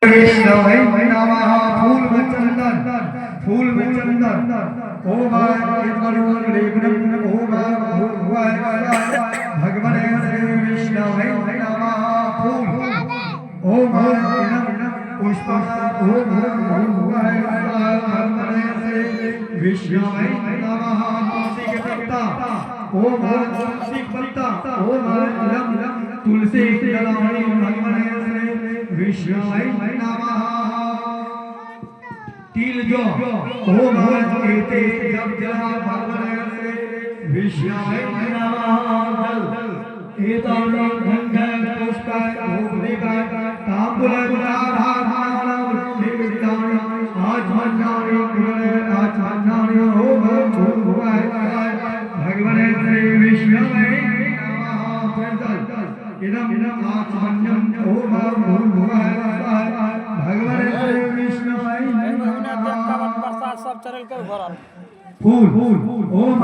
वैष्णवे नमः। फूल में चंदन, फूल में चंदन। ओम भगवाने श्री विष्णवे नमः। फूल ओम पुष्प ओम भगवाने श्री विष्णवे नमः। तुलसी के पत्ता ओम तुलसी पत्ता ओम तुलसी दलानी भगवाने श्री विष्णवे नमः। तिल जो ओम एते जब जहाँ भगवाने श्री विष्णवे नमः। एतानि गंगा पुष्प धूपदीपा तांबूल निमित्तानि आचमनानि आचमनानि ओम भगवाने श्री विष्णवे नमः। इदं आचमन्यं ओम भगवाने श्री विष्णवे नमः। सब चरल कर भरल फूल ओम